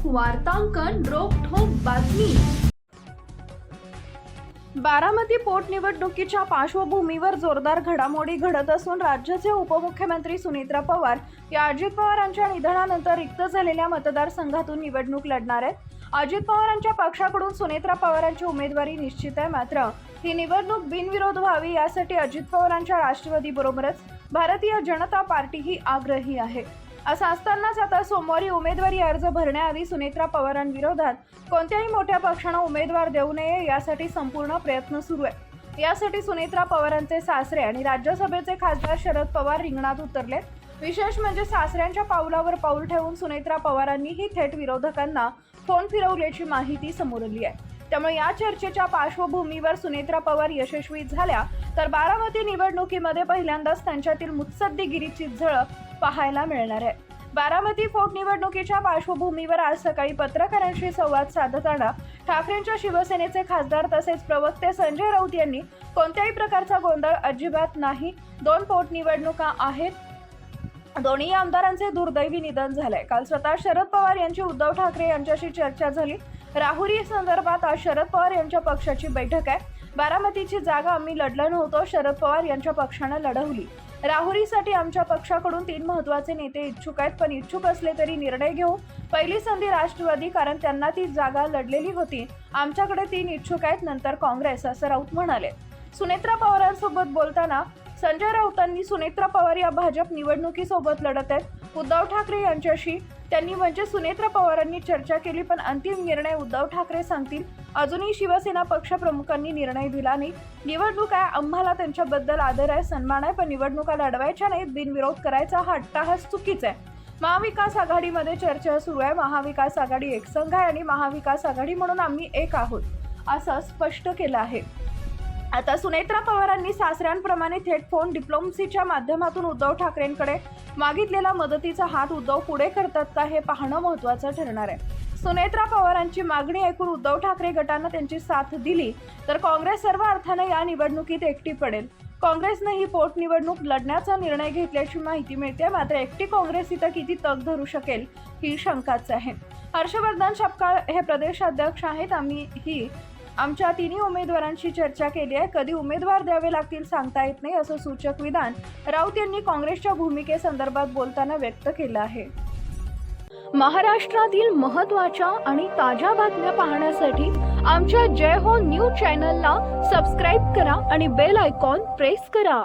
वार्तांकन रोखठोक बातमी। बारामती पोटनिवडणुकीच्या पार्श्वभूमीवर जोरदार घडामोडी घडत असून राज्याचे उपमुख्यमंत्री सुनेत्रा पवार या अजित पवारांच्या निधनानंतर रिक्त झालेल्या मतदारसंघातून निवडणूक लढणार आहेत। अजित पवारांच्या पक्षाकडून सुनेत्रा पवारांची उमेदवारी निश्चित आहे, मात्र ही निवडणूक बिनविरोध व्हावी यासाठी अजित पवारांच्या राष्ट्रवादीबरोबरच भारतीय जनता पार्टीही आग्रही आहे। असं असतानाच आता सोमवारी उमेदवारी अर्ज भरण्याआधी सुनेत्रा पवारांविरोधात कोणत्याही मोठ्या पक्षानं उमेदवार देऊ नये यासाठी संपूर्ण प्रयत्न सुरू आहे। यासाठी सुनेत्रा पवारांचे सासरे आणि राज्यसभेचे खासदार शरद पवार रिंगणात उतरले। विशेष म्हणजे सासऱ्यांच्या पावलावर पाऊल ठेवून सुनेत्रा पवारांनीही थेट विरोधकांना फोन फिरवल्याची माहिती समोर आली आहे। त्यामुळे या चर्चेच्या पार्श्वभूमीवर सुनेत्रा पवार यशस्वी झाल्या तर बारामती निवडणुकीमध्ये पहिल्यांदाच त्यांच्यातील मुत्सद्देगिरीची झळक पाहायला मिळणार आहे। बारामती पोटनिवडणुकीच्या पार्श्वभूमीवर आज सकाळी पत्रकारांशी संवाद साधताना ठाकरेंच्या शिवसेनेचे खासदार तसेच प्रवक्ते संजय राऊत यांनी कोणत्याही प्रकारचा गोंधळ अजिबात नाही, 2 पोटनिवडणुका आहेत, दोन्ही आमदारांचे दुर्दैवी निधन झाले। काल स्वतः शरद पवार यांची उद्धव ठाकरे यांच्याशी चर्चा झाली। राहुरी संदर्भात आज शरद पवार यांच्या पक्षाची बैठक आहे। बारामतीची जागा आम्ही लढलो नव्हतो, शरद पवार यांच्या पक्षाने लढवली। राहुरीसाठी आमच्या पक्षाकडून 3 महत्त्वाचे नेते इच्छुक आहेत, पण इच्छुक असले तरी निर्णय घेऊ। पहिली संधी राष्ट्रवादी, कारण त्यांना ती जागा लढलेली होती। आमच्याकडे 3 इच्छुक आहेत, नंतर काँग्रेस, असं राऊत म्हणाले। सुनेत्रा पवारांसोबत बोलताना संजय राऊतांनी सुनेत्रा पवार या भाजप निवडणुकीसोबत लढत आहेत। उद्धव ठाकरे यांच्याशी त्यांनी म्हणजे सुनेत्रा पवारांनी चर्चा केली, पण अंतिम निर्णय उद्धव ठाकरे सांगतील। अजूनही शिवसेना पक्षप्रमुखांनी निर्णय दिला नाही। निवडणूक आहे, आम्हाला त्यांच्याबद्दल आदर आहे, सन्मान आहे, पण निवडणुका लढवायच्या नाहीत, बिनविरोध करायचा हा अट्टाहास चुकीचा आहे। महाविकास आघाडीमध्ये चर्चा सुरू आहे। महाविकास आघाडी एकसंघ आहे आणि महाविकास आघाडी म्हणून आम्ही एक आहोत, असं स्पष्ट केलं आहे। आता सुनेत्रा पवारांनी सासऱ्यांप्रमाणे थेट फोन डिप्लोमसीच्या माध्यमातून उद्धव ठाकरेंकडे मागितलेला मदतीचा हात उद्धव पुढे करतात का हे पाहणं महत्त्वाचं ठरणार आहे। सुनेत्रा पवारांची मागणी ऐकून उद्धव ठाकरे गटानं त्यांची साथ दिली तर काँग्रेस सर्व अर्थाने या निवडणुकीत एकटी पडेल। काँग्रेसनं ही पोटनिवडणूक लढण्याचा निर्णय घेतल्याची माहिती मिळते, मात्र एकटी काँग्रेस इथं किती तग धरू शकेल ही शंकाच आहे। हर्षवर्धन सपकाळ हे प्रदेशाध्यक्ष आहेत। आम्ही आमच्या 3 उमेदवारांशी चर्चा केली आहे, कधी उमेदवार द्यावे लागतील सांगता येत नाही, असं सूचक विधान राऊत यांनी काँग्रेसच्या भूमिकेसंदर्भात बोलताना व्यक्त केलं आहे। महाराष्ट्रातील महत्त्वाच्या आणि ताज्या बातम्या पाहण्यासाठी आमच्या जय हो न्यूज चॅनलला सबस्क्राईब करा आणि बेल आयकॉन प्रेस करा।